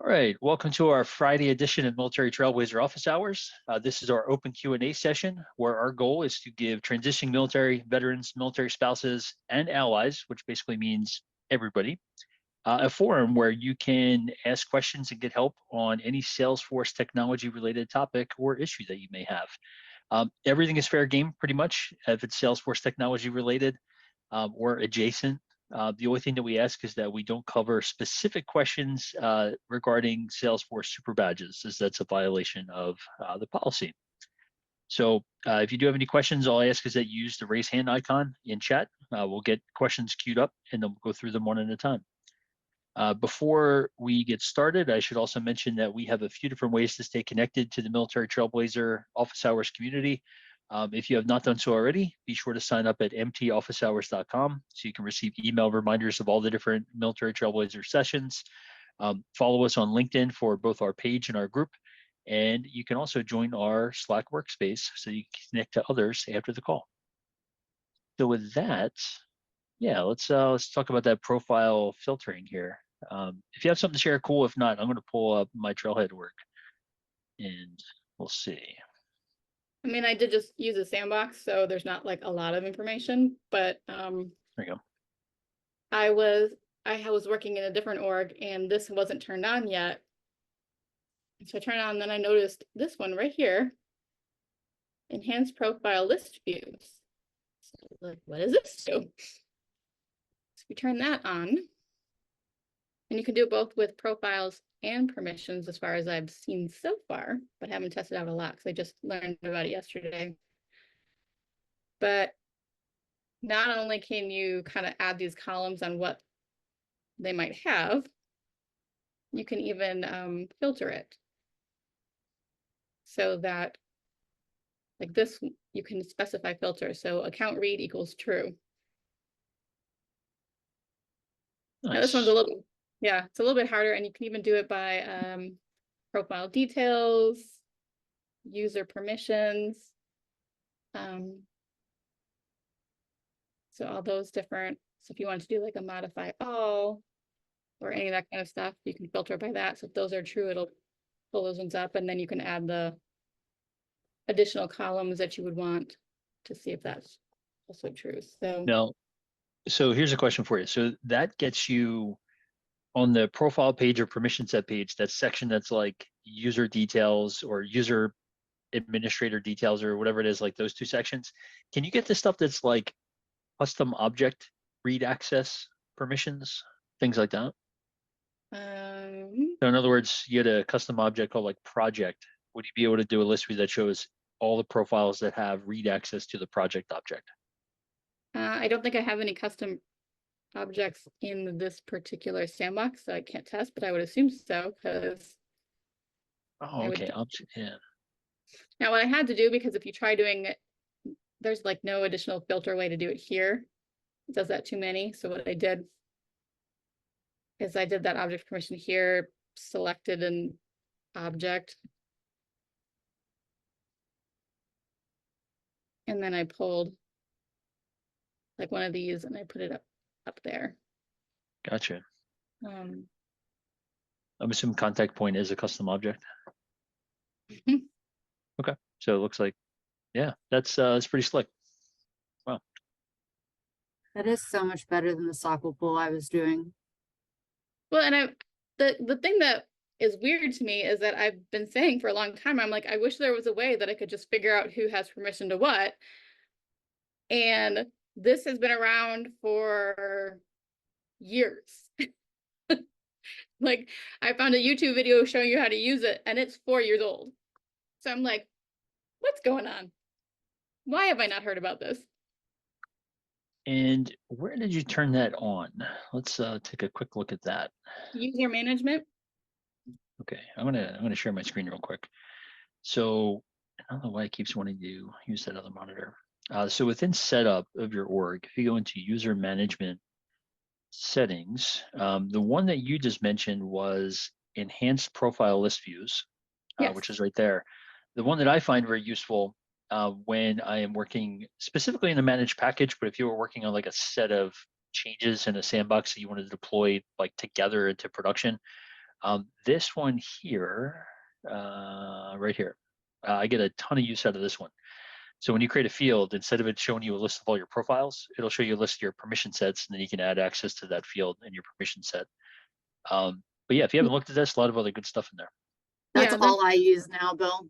All right, welcome to our Friday edition of Military Trailblazer Office Hours. This is our open Q&A session where our goal is to give transitioning military veterans, military spouses, and allies, which basically means everybody, a forum where you can ask questions and get help on any Salesforce technology related topic or issue that you may have. Everything is fair game pretty much if it's Salesforce technology related or adjacent. The only thing that we ask is that we don't cover specific questions regarding Salesforce super badges, as that's a violation of the policy. So if you do have any questions, all I ask is that you use the raise hand icon in chat. We'll get questions queued up and then we'll go through them one at a time. Before we get started, I should also mention that we have a few different ways to stay connected to the Military Trailblazer Office Hours community. If you have not done so already, be sure to sign up at mtofficehours.com so you can receive email reminders of all the different Military Trailblazer sessions. Follow us on LinkedIn for both our page and our group. And you can also join our Slack workspace so you can connect to others after the call. So with that, yeah, let's talk about that profile filtering here. If you have something to share, cool. If not, I'm going to pull up my Trailhead work and we'll see. I mean, I did just use a sandbox, so there's not like a lot of information, but there you go. I was working in a different org and this wasn't turned on yet. So I turned on, and then I noticed this one right here, enhanced profile list views. So like, what does this do? So we turn that on, and you can do it both with profiles and permissions as far as I've seen so far, but haven't tested out a lot because I just learned about it yesterday. But not only can you kind of add these columns on what they might have, you can even filter it so that like this, you can specify filter. So account read equals true. Nice. Now this one's a little, yeah, it's a little bit harder, and you can even do it by profile details, user permissions. So all those different, so if you want to do like a modify all or any of that kind of stuff, you can filter by that. So if those are true, it'll pull those ones up, and then you can add the additional columns that you would want to see if that's also true. So now, so here's a question for you. So that gets you on the profile page or permission set page, that section that's like user details or user administrator details or whatever it is, like those two sections. Can you get the stuff that's like custom object read access permissions, things like that? So in other words, you had a custom object called like project. Would you be able to do a list view that shows all the profiles that have read access to the project object? I don't think I have any custom objects in this particular sandbox, so I can't test, but I would assume so, because okay, object, yeah. Now what I had to do, because if you try doing it, there's like no additional filter way to do it here. It does that too many. So what I did is I did that object permission here, selected an object, and then I pulled like one of these and I put it up there. Gotcha. I'm assuming contact point is a custom object. Okay, so it looks like, yeah, that's pretty slick. Wow. That is so much better than the soccer pool I was doing. Well, and the thing that is weird to me is that I've been saying for a long time, I'm like, I wish there was a way that I could just figure out who has permission to what. And this has been around for years. Like, I found a YouTube video showing you how to use it, and it's 4 years old. So I'm like, what's going on? Why have I not heard about this? And where did you turn that on? Let's take a quick look at that. User management. Okay, I'm gonna share my screen real quick. So I don't know why it keeps wanting to use that other monitor. So within setup of your org, if you go into user management settings, the one that you just mentioned was enhanced profile list views, Yes. Which is right there. The one that I find very useful when I am working specifically in a managed package, but if you were working on like a set of changes in a sandbox that you want to deploy like together into production, This one here, right here, I get a ton of use out of this one. So when you create a field, instead of it showing you a list of all your profiles, it'll show you a list of your permission sets, and then you can add access to that field in your permission set. But yeah, if you haven't looked at this, a lot of other good stuff in there. That's Yeah, all I use now, Bill.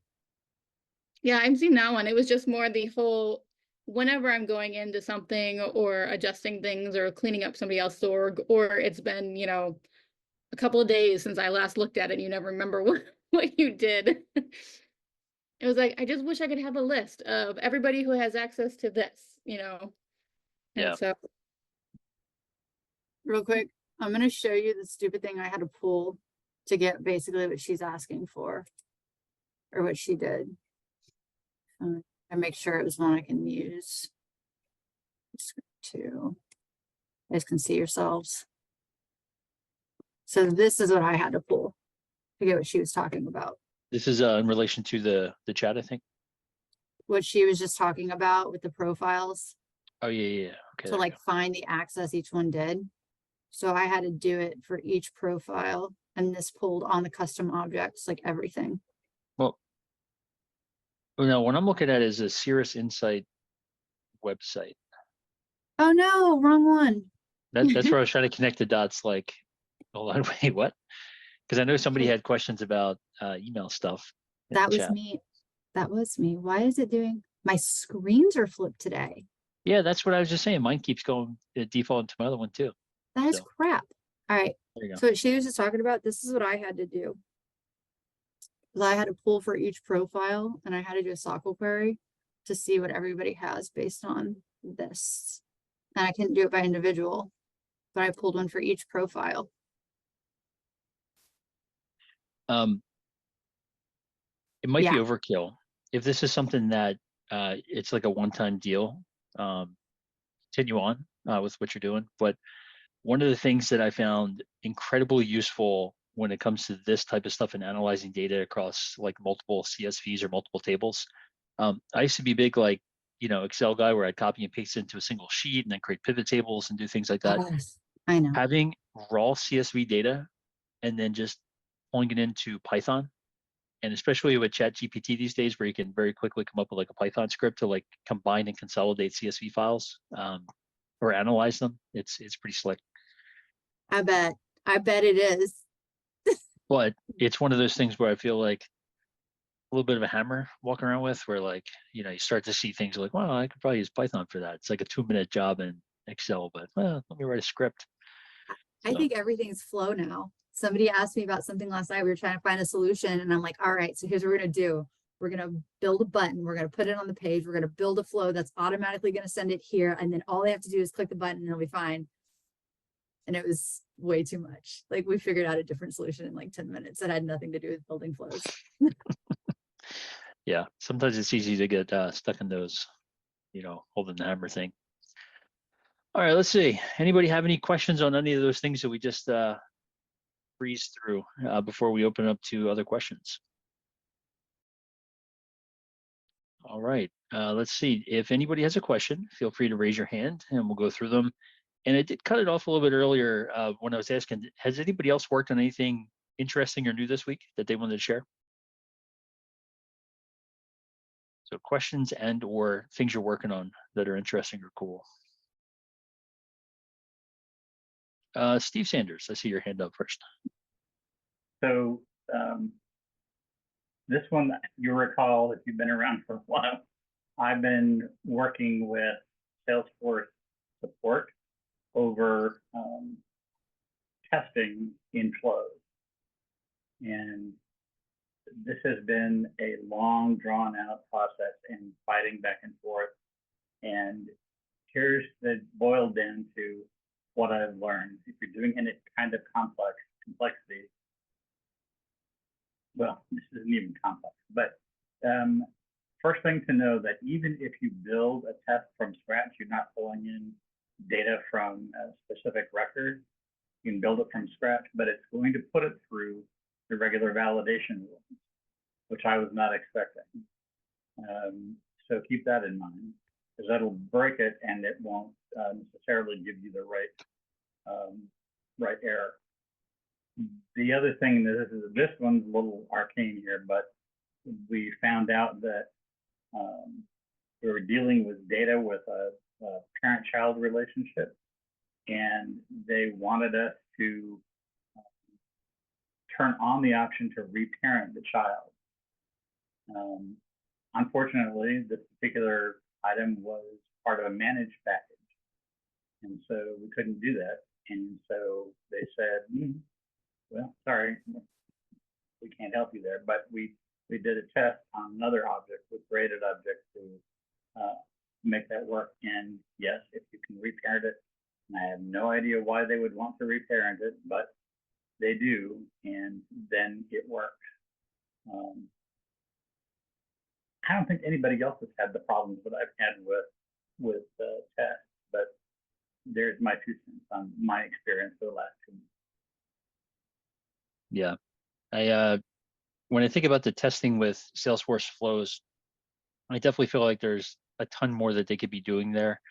yeah, I've seen that one. It was just more the whole, whenever I'm going into something or adjusting things or cleaning up somebody else's org, or it's been, you know, a couple of days since I last looked at it and you never remember what you did. It was like, I just wish I could have a list of everybody who has access to this, you know? Yeah. And so, Real quick, I'm gonna show you the stupid thing I had to pull to get basically what she's asking for. Or what she did. And make sure it was one I can use. Two. You guys can see yourselves. So this is what I had to pull to get what she was talking about. This is in relation to the chat, I think. What she was just talking about with the profiles Oh yeah. Okay. to like find the access each one did. So I had to do it for each profile, and this pulled on the custom objects, like everything. Well, no, what I'm looking at is a Cirrus Insight website. Oh no, wrong one. That's where I was trying to connect the dots. Like, hold on, wait, what? Because I know somebody had questions about email stuff. That was chat. me. That was me. Why is it doing? My screens are flipped today. Yeah, that's what I was just saying. Mine keeps going default into my other one too. That is So, crap. All right. there you go. So what she was just talking about, this is what I had to do. I had to pull for each profile, and I had to do a SQL query to see what everybody has based on this. And I couldn't do it by individual, but I pulled one for each profile. It might be Yeah. overkill. If this is something that it's like a one-time deal, continue on with what you're doing. But one of the things that I found incredibly useful when it comes to this type of stuff and analyzing data across like multiple CSVs or multiple tables, I used to be big like, Excel guy where I'd copy and paste into a single sheet and then create pivot tables and do things like that. Yes, I know. Having raw CSV data and then just pulling it into Python, and especially with ChatGPT these days, where you can very quickly come up with like a Python script to like combine and consolidate CSV files or analyze them. It's pretty slick. I bet it is. But it's one of those things where I feel like a little bit of a hammer walking around with, where like, you start to see things like, well, I could probably use Python for that. It's like a 2-minute job in Excel, but well, let me write a script. I think everything's flow now. Somebody asked me about something last night. We were trying to find a solution, and I'm like, all right, so here's what we're going to do. We're going to build a button. We're going to put it on the page. We're going to build a flow that's automatically going to send it here. And then all they have to do is click the button and it'll be fine. And it was way too much. Like, we figured out a different solution in like 10 minutes that had nothing to do with building flows. Yeah, sometimes it's easy to get stuck in those, holding the hammer thing. All right, let's see. Anybody have any questions on any of those things that we just breezed through before we open up to other questions? All right, let's see. If anybody has a question, feel free to raise your hand and we'll go through them. And I did cut it off a little bit earlier when I was asking, has anybody else worked on anything interesting or new this week that they wanted to share? So questions and or things you're working on that are interesting or cool. Steve Sanders, I see your hand up first. So this one, you recall, if you've been around for a while, I've been working with Salesforce support over testing in flows. And this has been a long, drawn out process and fighting back and forth. And here's the boiled down to what I've learned. If you're doing any kind of complexity, well, this isn't even complex, but first thing to know that even if you build a test from scratch, you're not pulling in data from a specific record. You can build it from scratch, but it's going to put it through the regular validation rules, which I was not expecting. So keep that in mind, because that'll break it and it won't necessarily give you the right error. The other thing, this one's a little arcane here, but we found out that we were dealing with data with a parent-child relationship, and they wanted us to turn on the option to reparent the child. Unfortunately, this particular item was part of a managed package, and so we couldn't do that. And so they said, well, sorry, we can't help you there. But we did a test on another object with graded object to make that work. And yes, if you can reparent it, and I have no idea why they would want to reparent it, but they do, and then it works. I don't think anybody else has had the problems that I've had with tests, but there's my 2 cents on my experience for the last 2 months. Yeah, when I think about the testing with Salesforce flows, I definitely feel like there's a ton more that they could be doing there.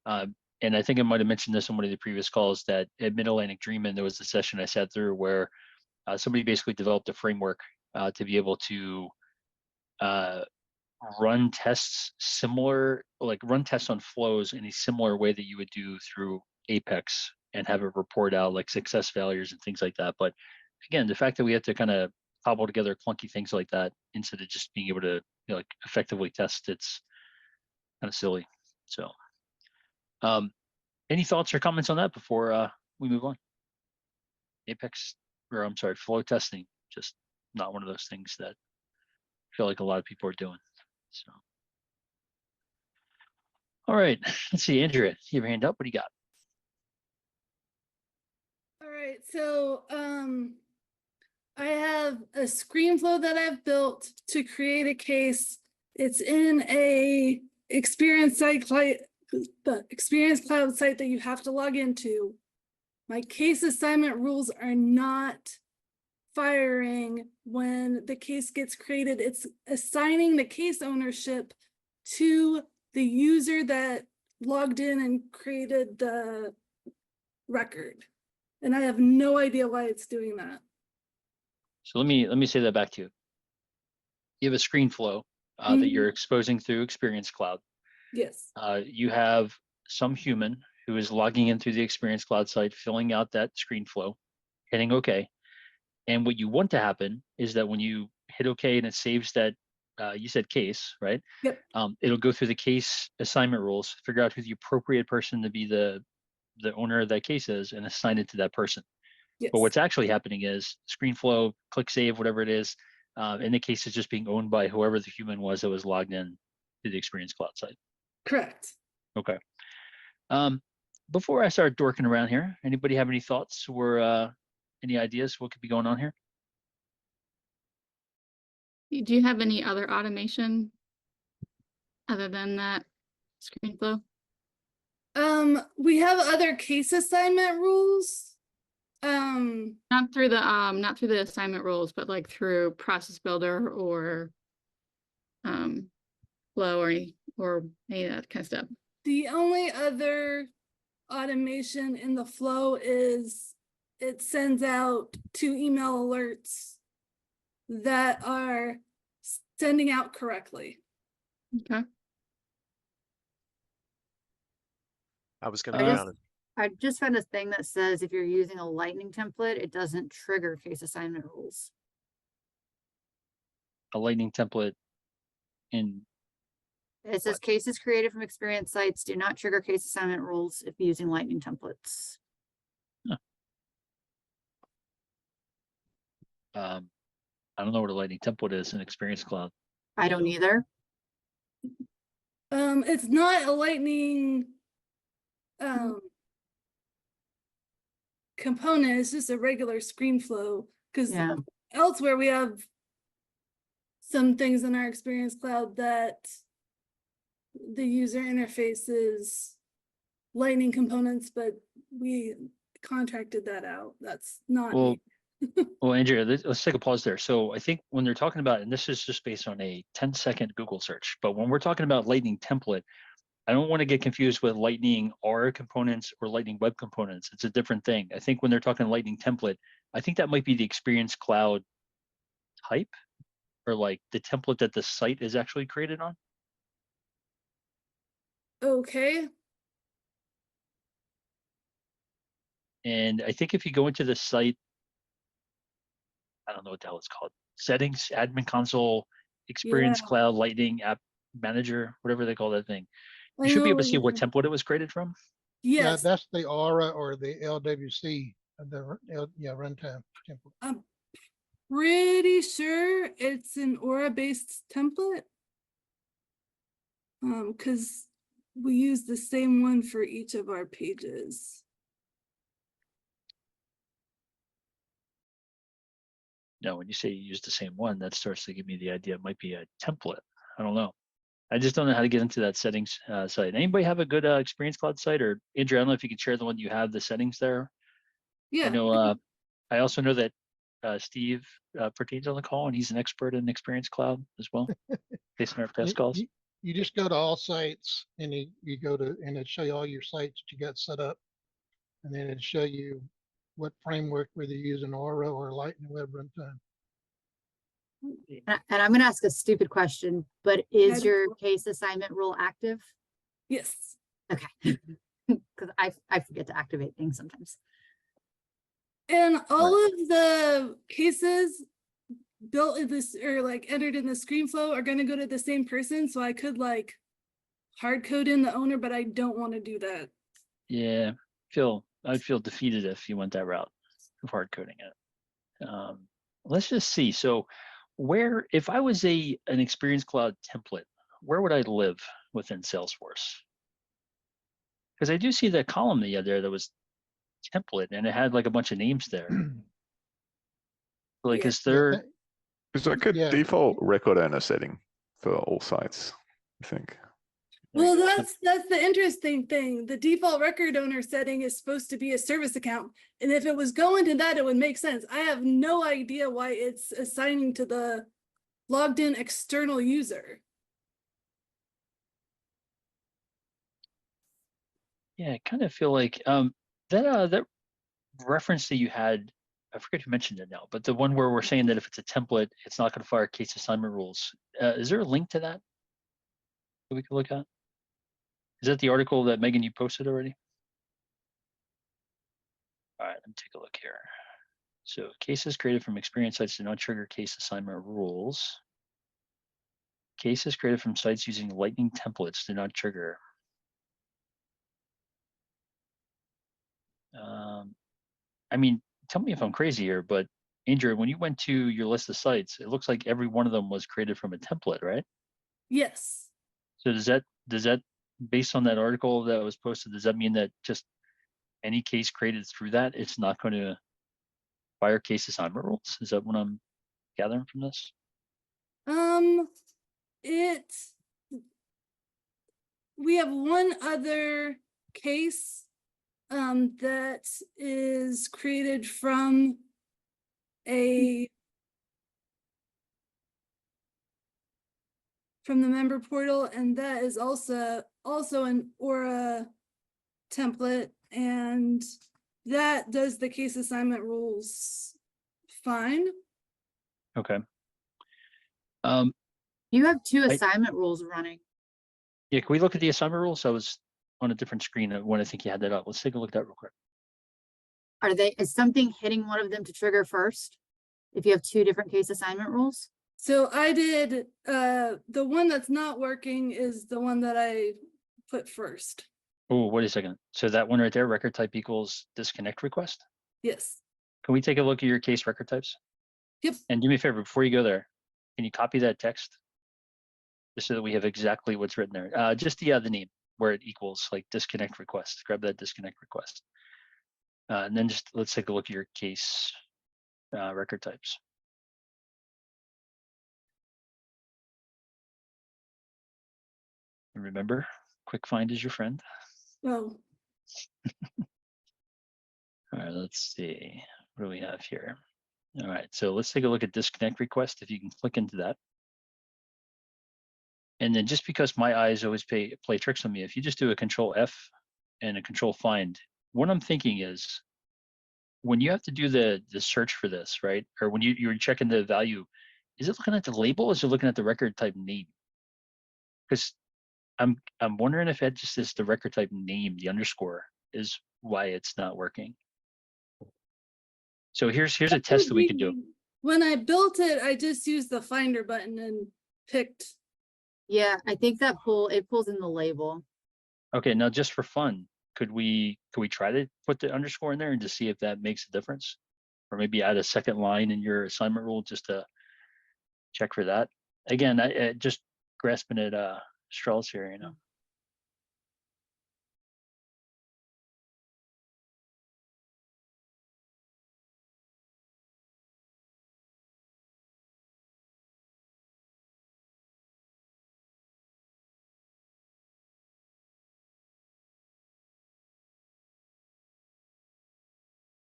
And I think I might have mentioned this on one of the previous calls that at Mid-Atlantic Dreamin', there was a session I sat through where somebody basically developed a framework to be able to run tests run tests on flows in a similar way that you would do through Apex and have it report out like success failures and things like that. But again, the fact that we have to kind of cobble together clunky things like that instead of just being able to like effectively test, it's kind of silly. So any thoughts or comments on that before we move on? Apex, or I'm sorry, flow testing, just not one of those things that I feel like a lot of people are doing. So, all right, let's see, Andrea, you have your hand up. What do you got? All right, so I have a ScreenFlow that I've built to create a case. It's in a Experience Cloud site that you have to log into. My case assignment rules are not firing when the case gets created. It's assigning the case ownership to the user that logged in and created the record. And I have no idea why it's doing that. So let me say that back to you. You have a ScreenFlow that you're exposing through Experience Cloud. Yes. You have some human who is logging in through the Experience Cloud site, filling out that ScreenFlow, hitting OK. And what you want to happen is that when you hit OK and it saves that, you said case, right? Yep. It'll go through the case assignment rules, figure out who the appropriate person to be the owner of that case is, and assign it to that person. Yes. But what's actually happening is ScreenFlow, click save, whatever it is, and the case is just being owned by whoever the human was that was logged in to the Experience Cloud site. Correct. Okay. Before I start dorking around here, anybody have any thoughts or any ideas what could be going on here? Do you have any other automation other than that ScreenFlow? We have other case assignment rules. Not through the assignment rules, but like through Process Builder or Flow or any of that kind of stuff. The only other automation in the flow is it sends out 2 email alerts that are sending out correctly. Okay. I was going to be honest. I just found a thing that says if you're using a lightning template, it doesn't trigger case assignment rules. A lightning template in It says cases created from experience sites do not trigger case assignment rules if using lightning templates. I don't know what a lightning template is in Experience Cloud. I don't either. It's not a lightning component, it's just a regular ScreenFlow, because Yeah. elsewhere we have some things in our Experience Cloud that the user interface is lightning components, but we contracted that out. That's not me. Well, Andrea, let's take a pause there. So I think when they're talking about, and this is just based on a 10-second Google search, but when we're talking about lightning template, I don't want to get confused with Lightning R components or Lightning Web components. It's a different thing. I think when they're talking Lightning template, I think that might be the Experience Cloud type, or like the template that the site is actually created on. Okay, And I think if you go into the site, I don't know what the hell it's called, settings, admin console, Experience Yeah. Cloud, Lightning App Manager, whatever they call that thing. I You should be know able to what see you what mean. template it was created from. Yes, That's the Aura or the LWC, runtime template. I'm pretty sure it's an Aura-based template. Because we use the same one for each of our pages. No, when you say you use the same one, that starts to give me the idea it might be a template. I don't know. I just don't know how to get into that settings site. Anybody have a good Experience Cloud site? Or Andrew, I don't know if you can share the one you have, the settings there. Yeah. I know. I also know that Steve pertains on the call, and he's an expert in Experience Cloud as well, based on our past calls. You just go to all sites and you go to, and it'll show you all your sites that you got set up. And then it'll show you what framework, whether you're using Aura or Lightning Web Runtime. And I'm gonna ask a stupid question, but is Yeah, your case assignment rule active? Yes. Okay. Because I forget to activate things sometimes. And all of the cases built in this or like entered in the screen flow are going to go to the same person. So I could like hard code in the owner, but I don't want to do that. Yeah, I'd feel defeated if you went that route of hard coding it. Let's just see. So, where if I was an Experience Cloud template, where would I live within Salesforce? Because I do see that column that you had there that was template, and it had like a bunch of names there. Like, Yeah. is there? It's like a Yeah. default record owner setting for all sites, I think. Well, that's the interesting thing. The default record owner setting is supposed to be a service account. And if it was going to that, it would make sense. I have no idea why it's assigning to the logged in external user. Yeah, I kind of feel like that reference that you had, I forget who mentioned it now, but the one where we're saying that if it's a template, it's not going to fire case assignment rules. Is there a link to that we can look at? Is that the article that Megan you posted already? All right, let me take a look here. So cases created from experience sites do not trigger case assignment rules. Cases created from sites using Lightning templates do not trigger. I mean, tell me if I'm crazy here, but Andrew, when you went to your list of sites, it looks like every one of them was created from a template, right? Yes. So does that based on that article that was posted, does that mean that just any case created through that, it's not going to fire case assignment rules? Is that what I'm gathering from this? We have one other case that is created from the member portal, and that is also an Aura template, and that does the case assignment rules fine. Okay. You have two assignment rules running. Yeah, can we look at the assignment rules? I was on a different screen when I think you had that up. Let's take a look at that real quick. Is something hitting one of them to trigger first? If you have two different case assignment rules? So I did, the one that's not working is the one that I put first. Oh, wait a second. So that one right there, record type equals disconnect request. Yes. Can we take a look at your case record types? Yep. And do me a favor, before you go there, can you copy that text? Just so that we have exactly what's written there. Just the name where it equals like disconnect request. Grab that disconnect request. And then just let's take a look at your case record types. And remember, quick find is your friend. Oh, All right, let's see. What do we have here? All right, so let's take a look at disconnect request. If you can click into that. And then just because my eyes always play tricks on me, if you just do a control F and a control find, what I'm thinking is when you have to do the search for this, right? Or when you're checking the value, is it looking at the label or is it looking at the record type name? Because I'm wondering if it just is the record type name, the underscore is why it's not working. So here's a test that we can do. When I built it, I just used the finder button and picked. Yeah, I think that it pulls in the label. Okay, now just for fun, could we try to put the underscore in there and just see if that makes a difference? Or maybe add a second line in your assignment rule just to check for that. Again, I just grasping at straws here, you know.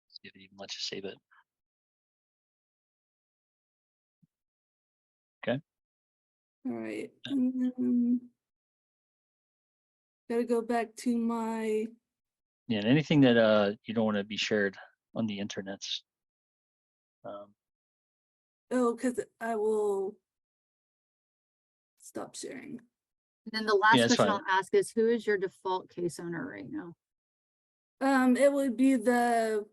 See if it even lets you save it. Okay. All right, and then gotta go back to my. Yeah, and anything that you don't want to be shared on the internets. Oh, because I will stop sharing. And then the last Yeah, that's question fine. I'll ask is, who is your default case owner right now? It would be the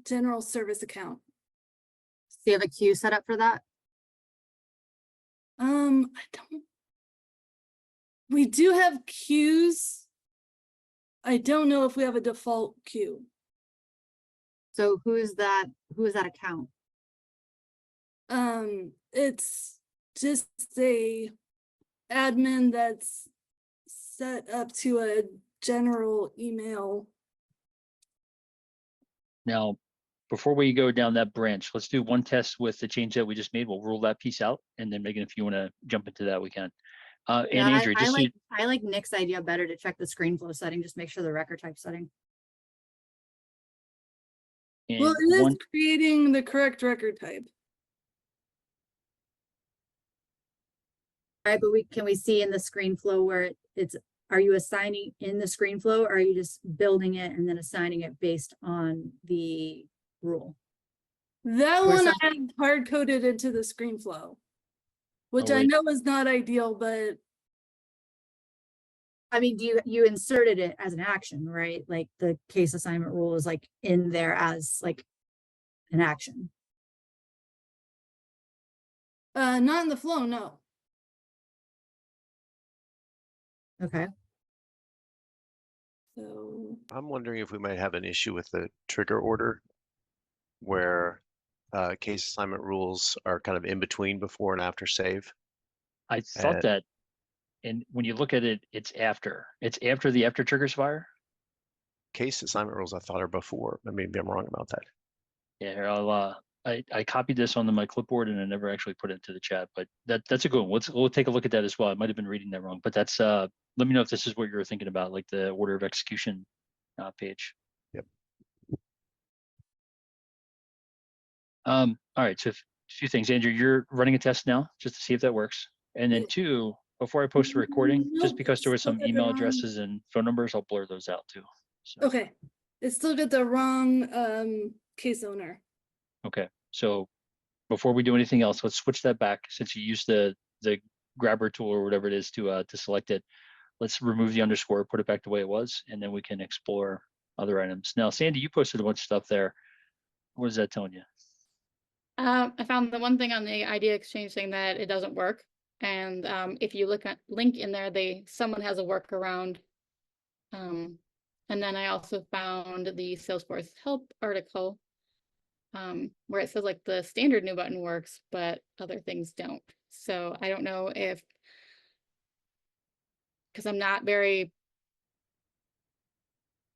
general service account. Do you have a queue set up for that? I don't. We do have queues. I don't know if we have a default queue. So who is that account? It's just a admin that's set up to a general email. Now, before we go down that branch, let's do one test with the change that we just made. We'll rule that piece out, and then Megan, if you want to jump into that, we can. And Yeah, Andrew, I just like Nick's idea better to check the screen flow setting, just make sure the record type setting. Well, it is creating the correct record type. All right, but can we see in the screen flow where are you assigning in the screen flow, or are you just building it and then assigning it based on the rule? That Or one I something. had hard coded into the screen flow, which Oh, I wait. know is not ideal, but I mean, you inserted it as an action, right? Like the case assignment rule is like in there as like an action. not in the flow, no. Okay. So I'm wondering if we might have an issue with the trigger order where case assignment rules are kind of in between before and after save. I thought that, and when you look at it, it's after the after triggers fire. Case assignment rules I thought are before, but maybe I'm wrong about that. Yeah, here I copied this onto my clipboard and I never actually put it into the chat, but that's a good one. We'll take a look at that as well. I might have been reading that wrong, but that's let me know if this is what you were thinking about, like the order of execution page. Yep. All right, so a few things. Andrew, you're running a test now just to see if that works. And then Yeah. two, before I post the recording, just Nope, because there was still some got the email wrong- addresses and phone numbers, I'll blur those out too. So, Okay, it's still got the wrong case owner. okay, so before we do anything else, let's switch that back. Since you used the grabber tool or whatever it is to select it, let's remove the underscore, put it back the way it was, and then we can explore other items. Now, Sandy, you posted a bunch of stuff there. What is that telling you? I found the one thing on the idea exchange saying that it doesn't work. And if you look at link in there, someone has a workaround. And then I also found the Salesforce help article where it says like the standard new button works, but other things don't. So I don't know if, because I'm not very,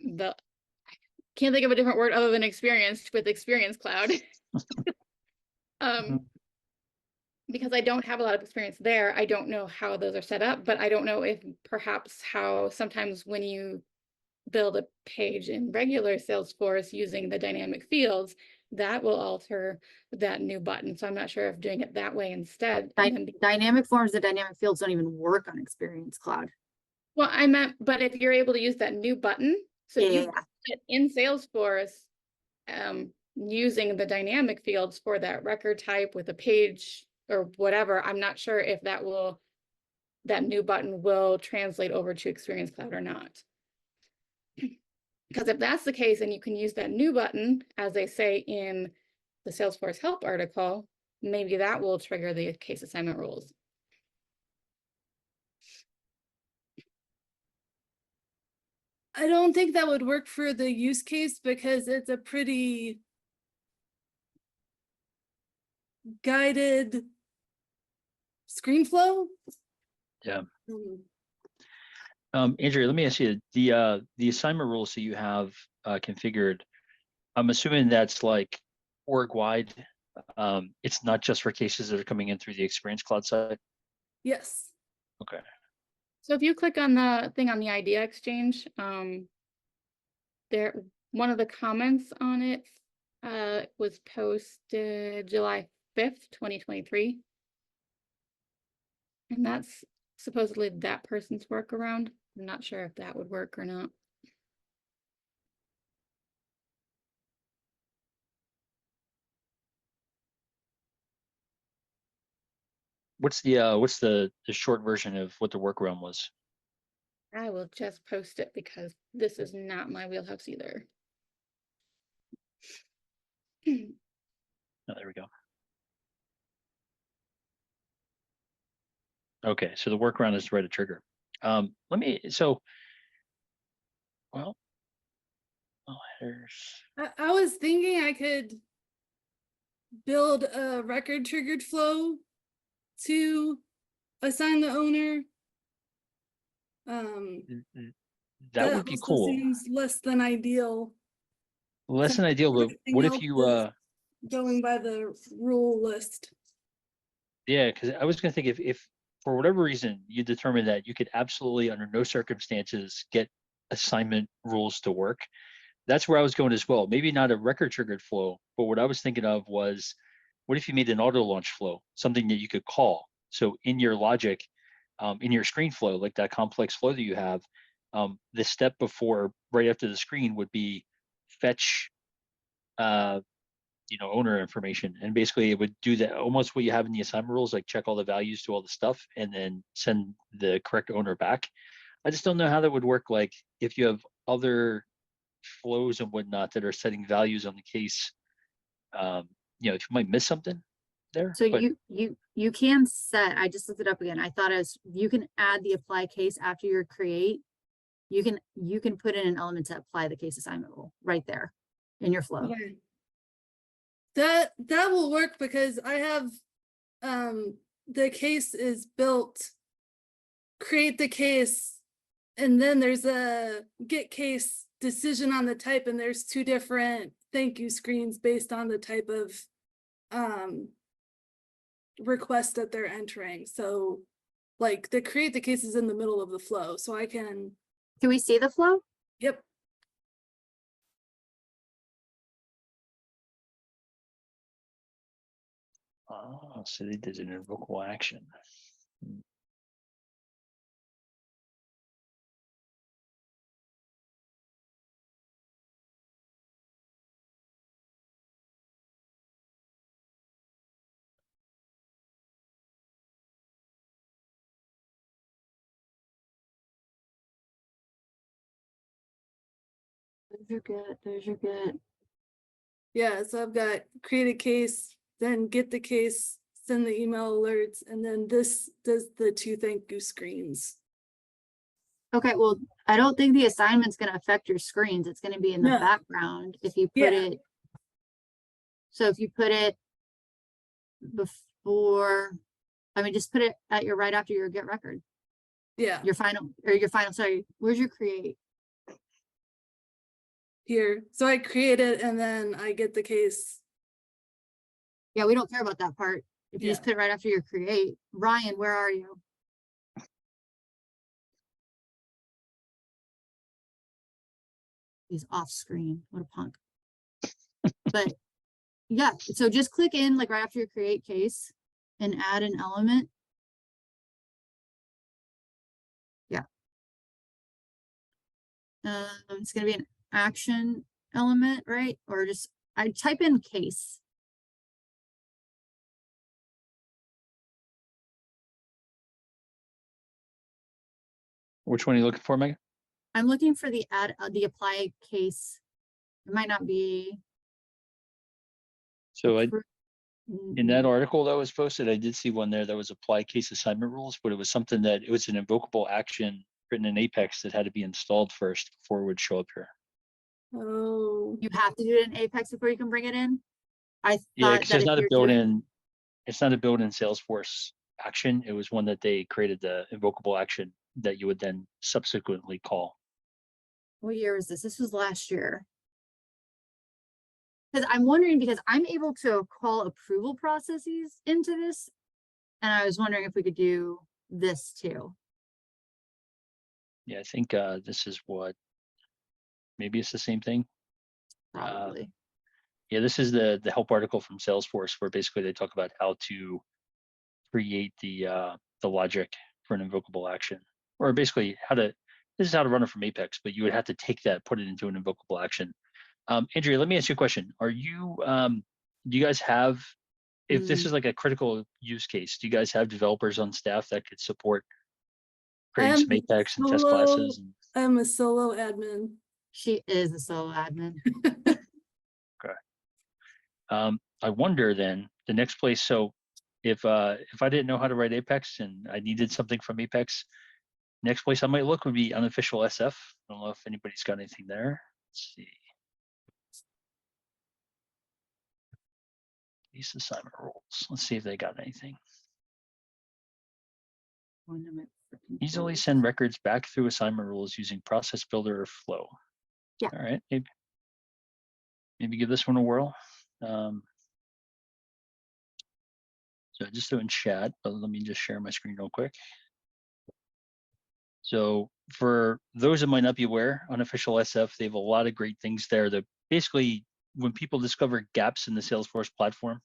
can't think of a different word other than experienced with Experience Cloud. Because I don't have a lot of experience there, I don't know how those are set up, but I don't know if perhaps how sometimes when you build a page in regular Salesforce using the dynamic fields, that will alter that new button. So I'm not sure if doing it that way instead. Dynamic forms, the dynamic fields don't even work on Experience Cloud. Well, I meant, but if you're able to use that new button, so Yeah, you put it in Salesforce, using the dynamic fields for that record type with a page or whatever, I'm not sure if that new button will translate over to Experience Cloud or not. Because if that's the case, and you can use that new button, as they say in the Salesforce help article, maybe that will trigger the case assignment rules. I don't think that would work for the use case because it's a pretty guided screen flow. Yeah. Mm. Andrea, let me ask you, the assignment rules that you have configured, I'm assuming that's like org-wide. It's not just for cases that are coming in through the Experience Cloud side. Yes. Okay. So if you click on the thing on the idea exchange, there, one of the comments on it was posted July 5th, 2023. And that's supposedly that person's workaround. I'm not sure if that would work or not. What's the short version of what the workaround was? I will just post it because this is not my wheelhouse either. Oh, there we go. Okay, so the workaround is to write a trigger. Well, headers. I was thinking I could build a record triggered flow to assign the owner. That would be also cool. seems less than ideal. Less than ideal, but Everything what if else you is going by the rule list? yeah, because I was gonna think if for whatever reason you determine that you could absolutely under no circumstances get assignment rules to work, that's where I was going as well. Maybe not a record triggered flow, but what I was thinking of was, what if you made an auto launch flow, something that you could call? So in your logic, in your screen flow, like that complex flow that you have, the step before, right after the screen would be fetch, owner information. And basically it would do that, almost what you have in the assignment rules, like check all the values to all the stuff and then send the correct owner back. I just don't know how that would work. Like if you have other flows and whatnot that are setting values on the case, you might miss something there. So But you can set, I just looked it up again. I thought as you can add the apply case after your create. You can put in an element to apply the case assignment rule right there in your flow. Okay. That will work because I have the case is built, create the case, and then there's a get case decision on the type, and there's two different thank you screens based on the type of request that they're entering. So like the create the case is in the middle of the flow, so I can. Can we see the flow? Yep. oh, so they did an invocable action. Those are good. Yeah, so I've got create a case, then get the case, send the email alerts, and then this does the two thank you screens. Okay, well, I don't think the assignment's gonna affect your screens. It's gonna be in the No. background if you put Yeah. it. So if you put it before, just put it at your right after your get record, Yeah, your final, sorry, where's your create? here. So I create it and then I get the case. Yeah, we don't care about that part. If you just Yeah. put it right after your create. Ryan, where are you? He's off screen. What a punk. But yeah, so just click in like right after your create case and add an element. Yeah. It's gonna be an action element, right? Or just I type in case. Which one are you looking for, Megan? I'm looking for the the apply case. It might not be. So in that Mm, article that was posted, I did see one there that was apply case assignment rules, but it was something that it was an invocable action written in Apex that had to be installed first before it would show up here. Oh, You have to do it in Apex before you can bring it in. I Yeah, thought because that it's if not a you're doing, built-in, it's not a built-in Salesforce action. It was one that they created the invocable action that you would then subsequently call. what year was this? This was last year. Because I'm wondering, because I'm able to call approval processes into this. And I was wondering if we could do this too. Yeah, I think this is what, maybe it's the same thing. Probably. Yeah, this is the help article from Salesforce where basically they talk about how to create the logic for an invocable action, or basically how to. This is how to run it from Apex, but you would have to take that, put it into an invocable action. Andrea, let me ask you a question. Are you? Do you guys have? If this Mm. is like a critical use case, do you guys have developers on staff that could support I creating am some Apex and test solo, classes? And, I'm a solo admin. She is a solo admin. I wonder then the next place. So if I didn't know how to write Apex and I needed something from Apex, next place I might look would be unofficial SF. I don't know if anybody's got anything there. Let's see. These assignment rules. Let's see if they got anything. One of my freaking Easily clothes. send records back through assignment rules using process builder or flow. Yeah. All right. Maybe give this one a whirl. So just do it in chat, but let me just share my screen real quick. So for those that might not be aware, unofficial SF, they have a lot of great things there that basically when people discover gaps in the Salesforce platform,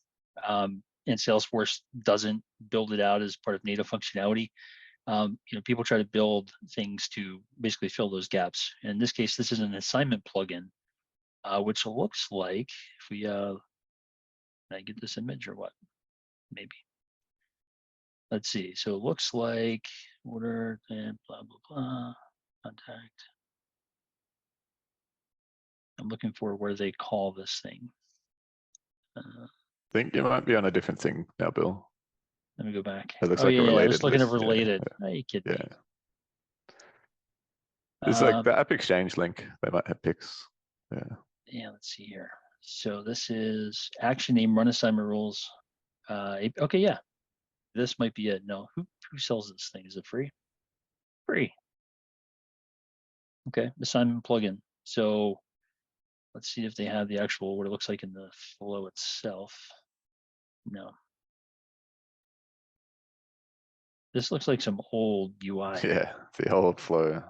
and Salesforce doesn't build it out as part of native functionality, people try to build things to basically fill those gaps. In this case, this is an assignment plugin, which looks like if we, can I get this image or what? Maybe. Let's see. So it looks like order and blah, blah, blah, contact. I'm looking for where they call this thing. I think you might be on a different thing now, Bill. Let me go back. It looks Oh like a yeah, I related was looking at list. Yeah, related. Are you kidding yeah. me? It's like the App Exchange link. They might have picks. Yeah. Yeah, let's see here. So this is action name run assignment rules. Okay, yeah. This might be it. No, who sells this thing? Is it free? Free. Okay, assignment plugin. So let's see if they have the actual what it looks like in the flow itself. No. This looks like some old UI. Yeah, the old flow.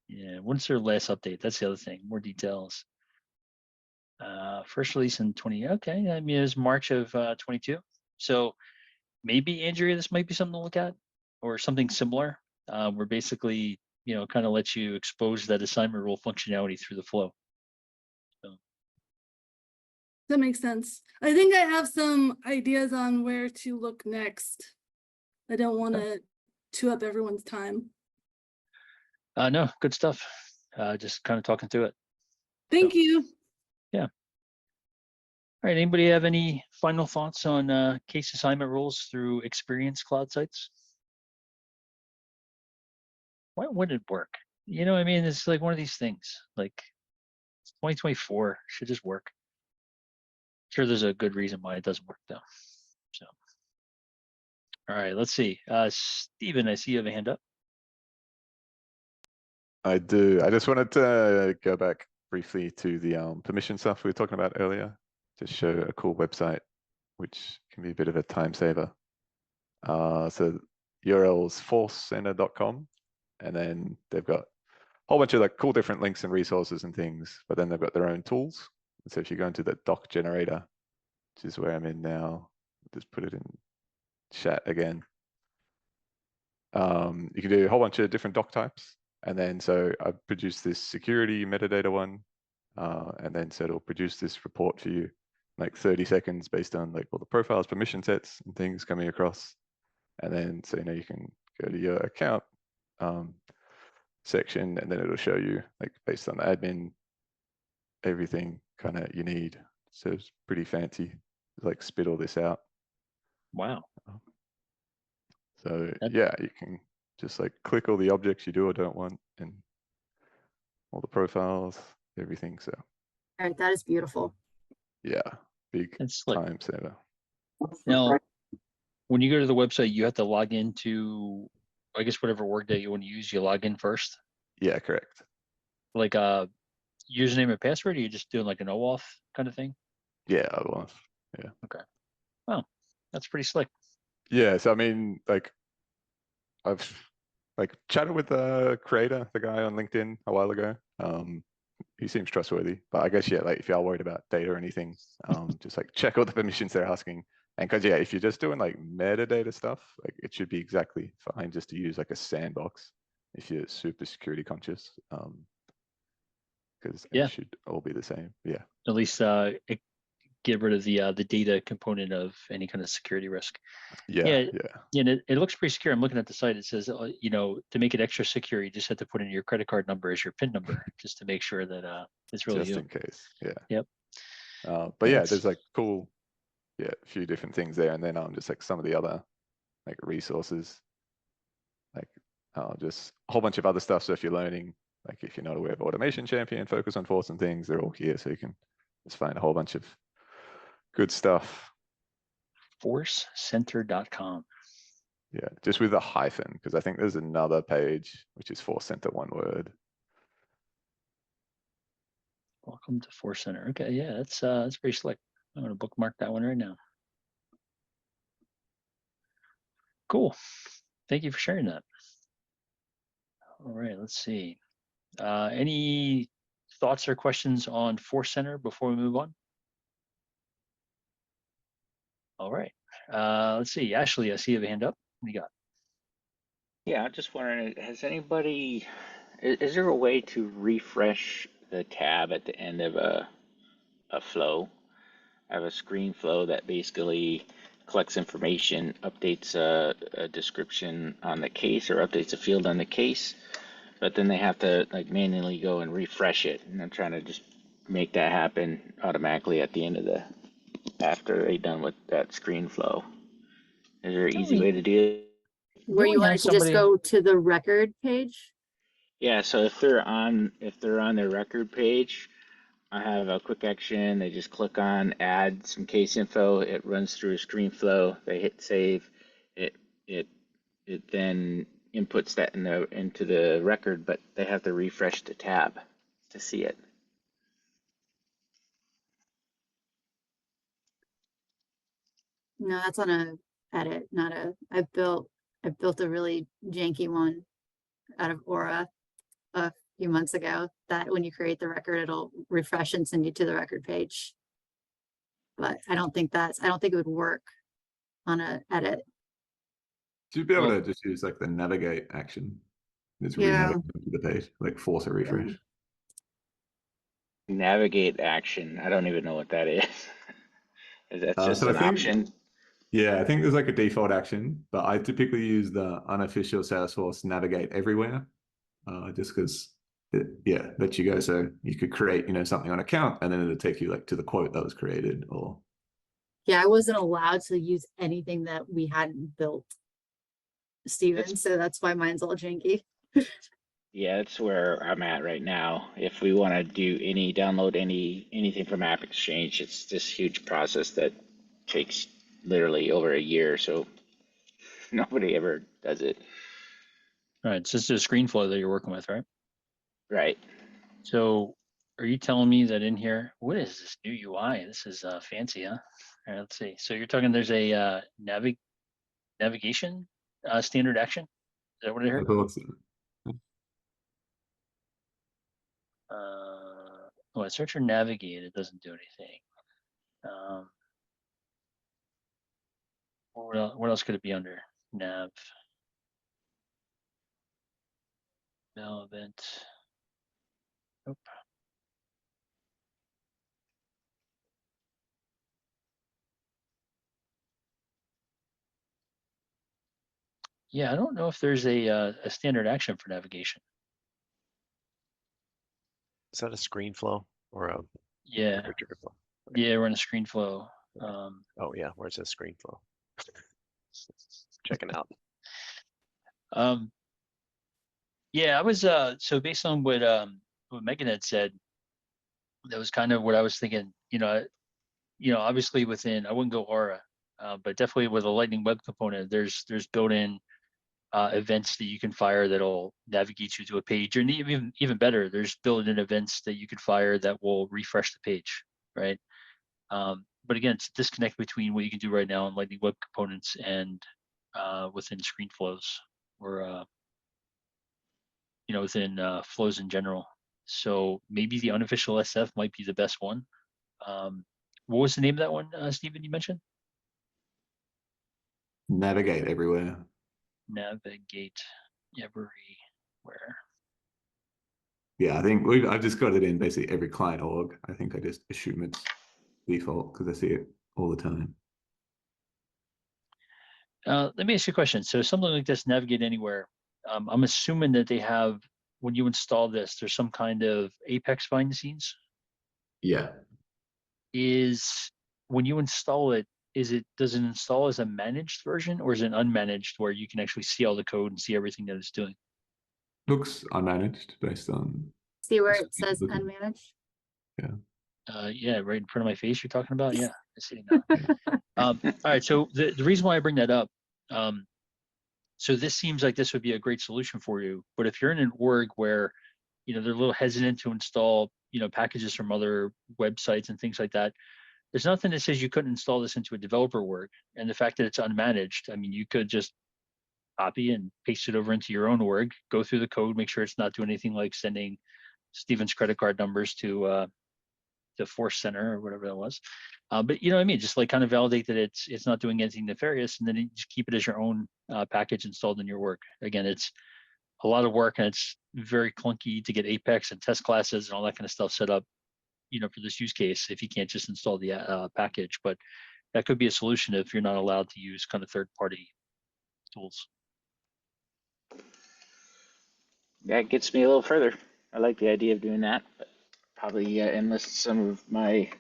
Yeah, when's their last update? That's the other thing. More details. First release in 20. Okay, I mean it was March of 22. So maybe Andrea, this might be something to look at, or something similar. Where basically, kind of lets you expose that assignment rule functionality through the flow. So, That makes sense. I think I have some ideas on where to look next. I don't want to chew up everyone's time. no, good stuff. Just kind of talking through it. Thank you. All right, anybody have any final thoughts on case assignment rules through Experience Cloud sites? Why wouldn't it work? I mean, it's like one of these things. Like 2024 should just work. Sure, there's a good reason why it doesn't work though. So, all right, let's see. Steven, I see you have a hand up. I do. I just wanted to go back briefly to the permission stuff we were talking about earlier to show a cool website, which can be a bit of a time saver. So URL is forcecenter.com, and then they've got a whole bunch of like cool different links and resources and things, but then they've got their own tools. So if you go into the doc generator, which is where I'm in now, just put it in chat again. You can do a whole bunch of different doc types. And then so I produced this security metadata one, and then so it'll produce this report for you. like 30 seconds based on like all the profiles, permission sets and things coming across. And then, so, you know, you can go to your account section, and then it'll show you like based on the admin, everything kind of you need. So it's pretty fancy, like spit all this out. Wow. So That- yeah, you can just like click all the objects you do or don't want and all the profiles, everything. So All right, that is beautiful. yeah, big That's slick. time saver. Now, when you go to the website, you have to log into, I guess, whatever Workday you want to use, you log in first, Yeah, correct. like a username and password, or you just doing like an OAuth kind of thing? Yeah, I was. Yeah. Oh, that's pretty slick. Yeah, so I mean, like I've like chatted with the creator, the guy on LinkedIn a while ago. He seems trustworthy, but I guess yeah, like if you are worried about data or anything, just like check all the permissions they're asking. And because yeah, if you're just doing like metadata stuff, like it should be exactly fine just to use like a sandbox if you're super security conscious. Because Yeah. it should all be the same. Yeah. At least get rid of the data component of any kind of security risk. Yeah. Yeah. Yeah. Yeah, and it looks pretty secure. I'm looking at the site. It says, you know, to make it extra secure, you just have to put in your credit card number as your PIN number, just to make sure that it's really Just you. in case. Yeah. Yep. But yeah, That's- there's like cool, yeah, a few different things there. And then just like some of the other like resources, like just a whole bunch of other stuff. So if you're learning, like if you're not aware of Automation Champion, Focus on Force and things, they're all here. So you can just find a whole bunch of good stuff. forcecenter.com. Yeah, just with a hyphen, because I think there's another page which is Force Center, one word. Welcome to Force Center. Okay, yeah, that's pretty slick. I'm gonna bookmark that one right now. Cool. Thank you for sharing that. All right, let's see. Any thoughts or questions on Force Center before we move on? All right. Let's see. Ashley, I see you have a hand up. What do you got? Yeah, I'm just wondering, has anybody, is there a way to refresh the tab at the end of a flow? I have a screen flow that basically collects information, updates a description on the case or updates a field on the case, but then they have to like manually go and refresh it. And I'm trying to just make that happen automatically at the end of after they're done with that screen flow. Is there an easy way to do it? Where you only wanted have to just somebody- go to the record page? Yeah, so if they're on their record page, I have a quick action. They just click on add some case info. It runs through a screen flow. They hit save. It then inputs that into the record, but they have to refresh the tab to see it. No, that's on a edit, not a, I've built a really janky one out of Aura a few months ago that when you create the record, it'll refresh and send you to the record page. But I don't think it would work on a edit. So you'd be able Well- to just use like the navigate action. Just Yeah. re-navigate to the page, like force a refresh. Navigate action. I don't even know what that is. Is that just so I an think- option? Yeah, I think there's like a default action, but I typically use the unofficial Salesforce navigate everywhere, just because it, yeah, lets you go. So you could create, something on account, and then it'll take you like to the quote that was created, or Yeah, I wasn't allowed to use anything that we hadn't built, Steven, That's- so that's why mine's all janky. Yeah, that's where I'm at right now. If we want to download anything from App Exchange, it's this huge process that takes literally over a year. So nobody ever does it. All right, so this is a screen flow that you're working with, right? Right. So are you telling me that in here, what is this new UI? This is fancy, huh? All right, let's see. So you're talking there's a navigation standard action? Is that what I I heard? thought so. I search or navigate, it doesn't do anything. What else could it be under? Nav. Mail event. Nope. Yeah, I don't know if there's a standard action for navigation. Is that a screen flow or a Yeah, regular trigger flow? yeah, we're in a screen flow. Oh yeah, where's the screen flow? Checking out. Yeah, I was so based on what Megan had said, that was kind of what I was thinking. Obviously within, I wouldn't go Aura, but definitely with a Lightning Web Component, there's built-in events that you can fire that'll navigate you to a page, or even better, there's built-in events that you could fire that will refresh the page, right? But again, it's a disconnect between what you can do right now in Lightning Web Components and within screen flows, or within flows in general. So maybe the unofficial SF might be the best one. What was the name of that one, Stephen, you mentioned? Navigate everywhere. Navigate everywhere. Yeah, I think I've just got it in basically every client org. I think I just assume it's default because I see it all the time. Let me ask you a question. So something like this, Navigate Anywhere, I'm assuming that they have, when you install this, there's some kind of Apex behind the scenes. Yeah. Is when you install it, does it install as a managed version, or is it unmanaged where you can actually see all the code and see everything that it's doing? Looks unmanaged based on. See where it says unmanaged? Yeah, right in front of my face you're talking about? Yeah, I see it now. All right, so the reason why I bring that up, so this seems like this would be a great solution for you, but if you're in an org where, they're a little hesitant to install, packages from other websites and things like that, there's nothing that says you couldn't install this into a developer org. And the fact that it's unmanaged, I mean, you could just copy and paste it over into your own org, go through the code, make sure it's not doing anything like sending Steven's credit card numbers to the Force Center or whatever that was. But you know what I mean? Just like kind of validate that it's not doing anything nefarious, and then you just keep it as your own package installed in your work. Again, it's a lot of work, and it's very clunky to get Apex and test classes and all that kind of stuff set up, for this use case if you can't just install the package. But that could be a solution if you're not allowed to use kind of third-party tools. That gets me a little further. I like the idea of doing that, but probably enlist some of we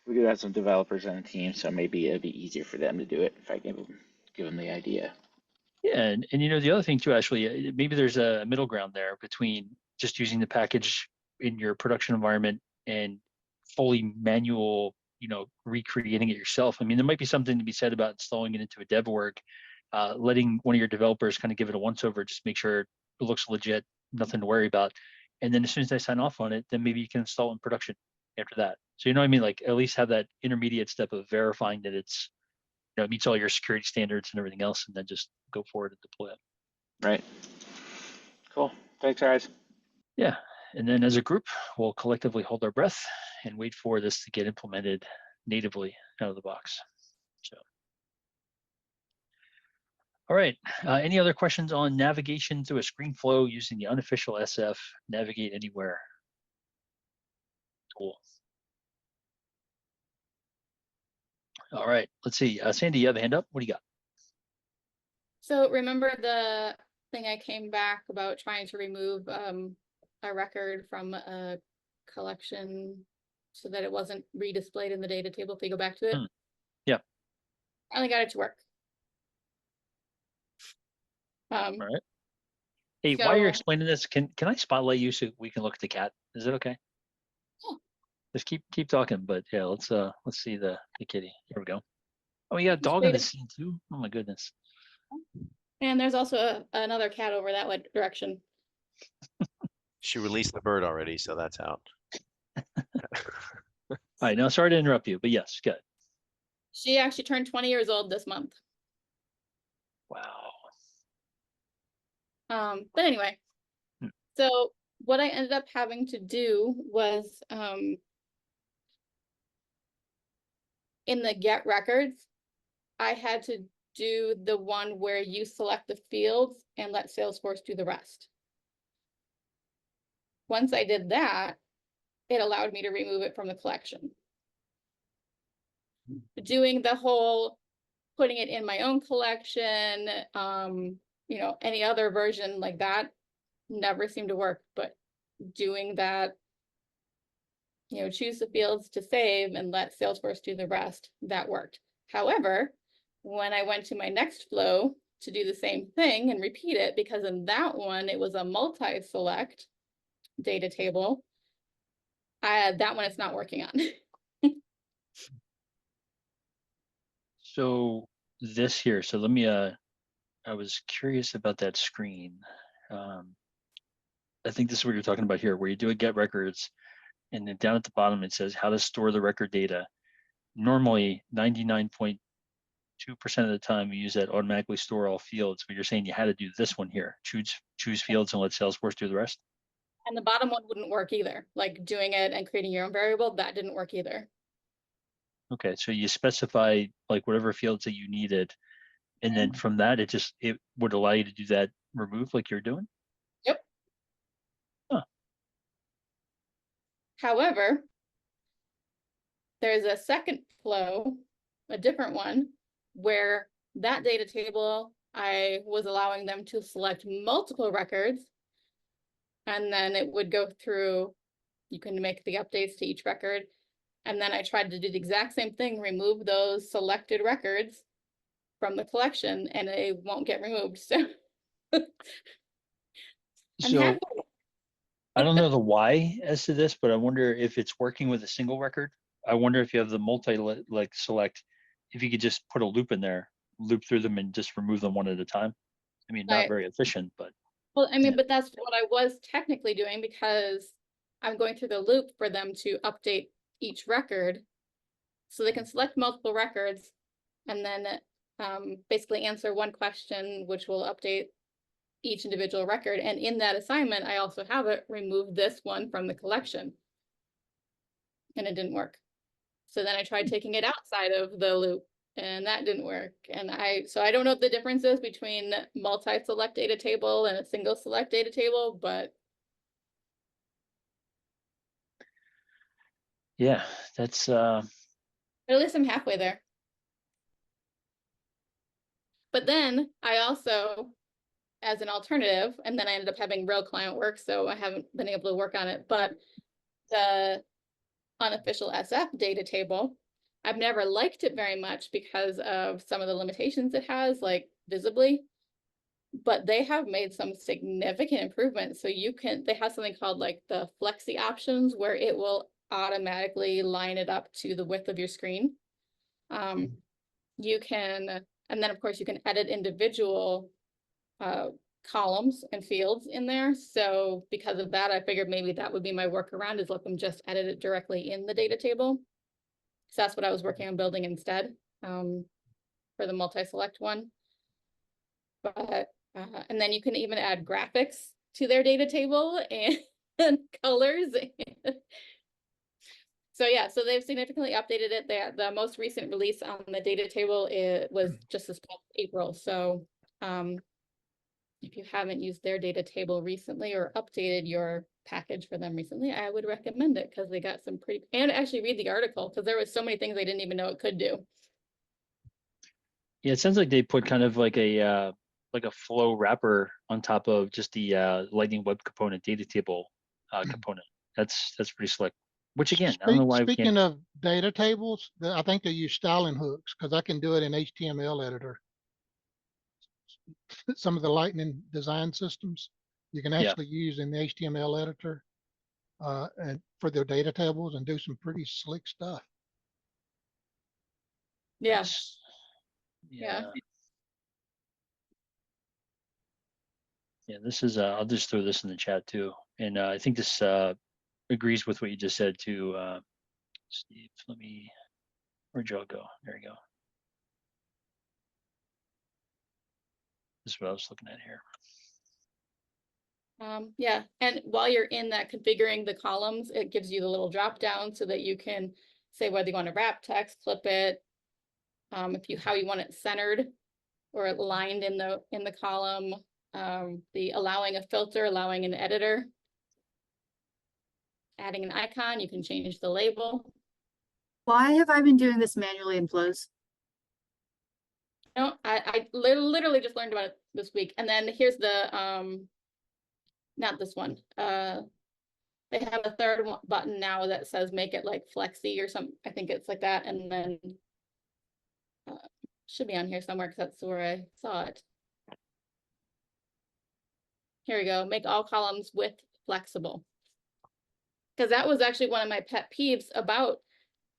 do have some developers on the team, so maybe it'd be easier for them to do it if I give them the idea. Yeah, and the other thing too, actually, maybe there's a middle ground there between just using the package in your production environment and fully manual, recreating it yourself. I mean, there might be something to be said about installing it into a dev org, letting one of your developers kind of give it a once over, just make sure it looks legit, nothing to worry about. And then as soon as they sign off on it, then maybe you can install it in production after that. So, you know what I mean? Like at least have that intermediate step of verifying that it's, it meets all your security standards and everything else, and then just go forward and deploy it. Right. Cool. Thanks, guys. Yeah. And then as a group, we'll collectively hold our breath and wait for this to get implemented natively out of the box. So, all right. Any other questions on navigation through a screen flow using the unofficial SF Navigate Anywhere tool? All right. Let's see. Sandy, you have a hand up? What do you got? So remember the thing I came back about trying to remove a record from a collection so that it wasn't redisplayed in the data table if you go back to it? Yeah. I only got it to work. All right. Hey, while you're So- explaining this, can I spotlight you so we can look at the cat? Is it okay? Yeah. Just keep talking, but yeah, let's see the kitty. Here we go. Oh, you got a Just dog in wait the a- scene too? Oh my goodness. And there's also another cat over that direction. She released the bird already, so that's out. All right, now sorry to interrupt you, but yes, good. She actually turned 20 years old this month. Wow. But anyway, Hmm. so what I ended up having to do was in the get records, I had to do the one where you select the fields and let Salesforce do the rest. Once I did that, it allowed me to remove it from the collection. Doing the whole putting it in my own collection, you know, any other version like that never seemed to work, but doing that, you know, choose the fields to save and let Salesforce do the rest, that worked. However, when I went to my next flow to do the same thing and repeat it, because in that one, it was a multi-select data table, that one it's not working on. So this here, so let me, I was curious about that screen. I think this is what you're talking about here, where you do a get records, and then down at the bottom, it says how to store the record data. Normally, 99.2% of the time, we use that automatically store all fields, but you're saying you had to do this one here, choose fields and let Salesforce do the rest. And the bottom one wouldn't work either. Like doing it and creating your own variable, that didn't work either. Okay, so you specify like whatever fields that you needed, and then from that, it would allow you to do that remove like you're doing. Yep. Huh. However, there's a second flow, a different one, where that data table, I was allowing them to select multiple records, and then it would go through, you can make the updates to each record. And then I tried to do the exact same thing, remove those selected records from the collection, and it won't get removed. So, So I don't know the why as to this, but I wonder if it's working with a single record. I wonder if you have the multi like select, if you could just put a loop in there, loop through them and just remove them one at a time. I mean, not Right. very efficient, but Well, I mean, yeah. but that's what I was technically doing, because I'm going through the loop for them to update each record. So they can select multiple records and then basically answer one question, which will update each individual record. And in that assignment, I also have it remove this one from the collection. And it didn't work. So then I tried taking it outside of the loop, and that didn't work. And so I don't know what the difference is between multi-select data table and a single select data table, but Yeah, that's at least I'm halfway there. But then I also, as an alternative, and then I ended up having real client work, so I haven't been able to work on it, but the unofficial SF data table, I've never liked it very much because of some of the limitations it has, like visibly, but they have made some significant improvements. So they have something called like the flexi options, where it will automatically line it up to the width of your screen. You can, and then of course you can edit individual columns and fields in there. So because of that, I figured maybe that would be my workaround, is let them just edit it directly in the data table. So that's what I was working on building instead for the multi-select one. But and then you can even add graphics to their data table and colors. So yeah, so they've significantly updated it. The most recent release on the data table was just this past April. So if you haven't used their data table recently or updated your package for them recently, I would recommend it, because they got some and actually read the article, because there was so many things they didn't even know it could do. Yeah, it sounds like they put kind of like a flow wrapper on top of just the Lightning Web Component data table component. That's pretty slick. Which again, I don't know why we can't. Speaking of data tables, I think they use styling hooks, because I can do it in HTML editor. Some of the Lightning design systems you can Yeah. actually use in the HTML editor and for their data tables, and do some pretty slick stuff. Yeah. Nice. Yeah. Yeah, this is I'll just throw this in the chat too. And I think this agrees with what you just said too, Steve. Where'd y'all go? There you go. This is what I was looking at here. Yeah, and while you're in that configuring the columns, it gives you the little drop down so that you can say whether you want to wrap text, clip it, how you want it centered or aligned in the column, the allowing a filter, allowing an editor, adding an icon, you can change the label. Why have I been doing this manually in flows? No, I literally just learned about it this week. And then here's the, not this one. They have a third button now that says make it like flexy or something. I think it's like that. And then should be on here somewhere because that's where I saw it. Here we go. Make all columns width flexible. Because that was actually one of my pet peeves about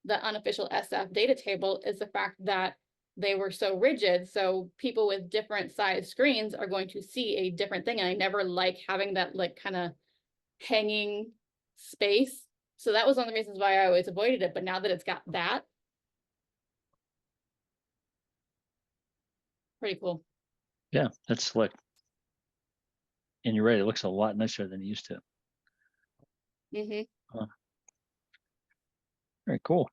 the unofficial SF data table is the fact that they were so rigid. So people with different size screens are going to see a different thing. And I never like having that like kind of hanging space. So that was one of the reasons why I always avoided it. But now that it's got that, pretty cool. Yeah, that's slick. And you're right, it looks a lot nicer than it used to. Mm-hmm. Very cool.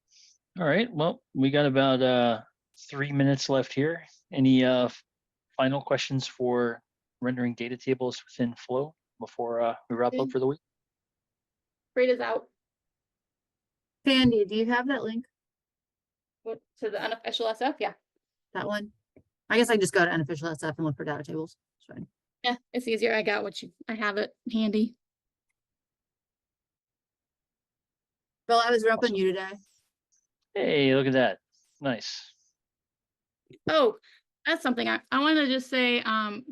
All right, well, we got about 3 minutes left here. Any final questions for rendering data tables within Flow before we wrap up for the week? Rita's out. Sandy, do you have that link? What, to the unofficial SF? Yeah. That one? I guess I just go to unofficial SF and look for data tables. It's fine. Yeah, it's easier. I have it handy. Bill, I was repping you today. Hey, look at that. Nice. Oh, that's something I want to just say,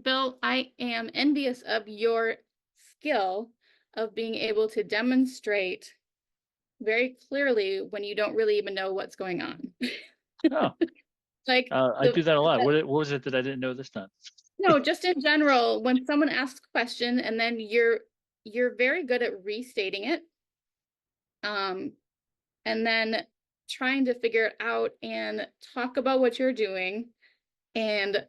Bill, I am envious of your skill of being able to demonstrate very clearly when you don't really even know what's going on. Oh, Like I do that a lot. What was it that I didn't know this time? no, just in general, when someone asks a question and then you're very good at restating it. And then trying to figure it out and talk about what you're doing and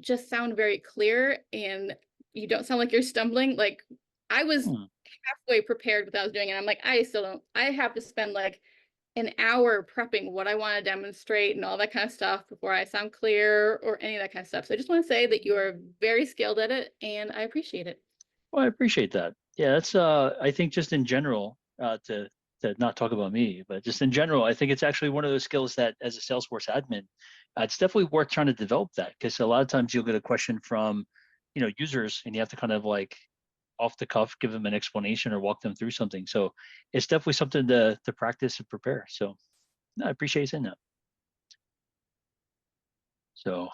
just sound very clear, and you don't sound like you're stumbling. Like I was halfway prepared with what I was doing, and I'm like, I have to spend like an hour prepping what I want to demonstrate and all that kind of stuff before I sound clear or any of that kind of stuff. So I just want to say that you are very skilled at it and I appreciate it. Well, I appreciate that. Yeah, that's I think just in general, to not talk about me, but just in general, I think it's actually one of those skills that as a Salesforce admin, it's definitely worth trying to develop that, because a lot of times you'll get a question from, users, and you have to kind of like off the cuff give them an explanation or walk them through something. So it's definitely something to practice and prepare. So no, I appreciate you saying that. So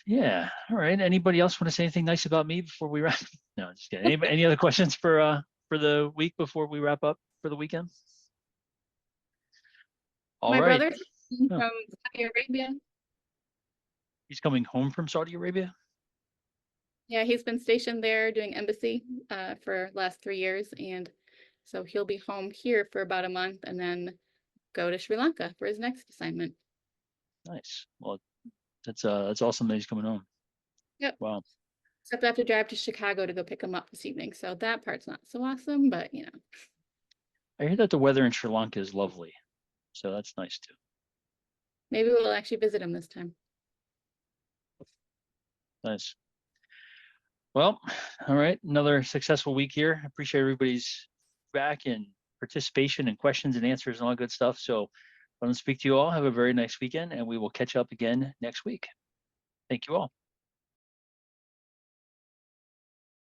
yeah, all right. Anybody else want to say anything nice about me before we wrap? No, just kidding. Any other questions for the week before we wrap up for the weekend? All My right. brother's from Saudi Arabia. He's coming home from Saudi Arabia? Yeah, he's been stationed there doing embassy for last 3 years, and so he'll be home here for about a month and then go to Sri Lanka for his next assignment. Nice. Well, that's awesome that he's coming home. Yep. Wow. Except I have to drive to Chicago to go pick him up this evening, so that part's not so awesome, but I hear that the weather in Sri Lanka is lovely, so that's nice too. maybe we'll actually visit him this time. Nice. Well, all right. Another successful week here. I appreciate everybody's back and participation and questions and answers and all good stuff. So I want to speak to you all. Have a very nice weekend, and we will catch up again next week. Thank you all.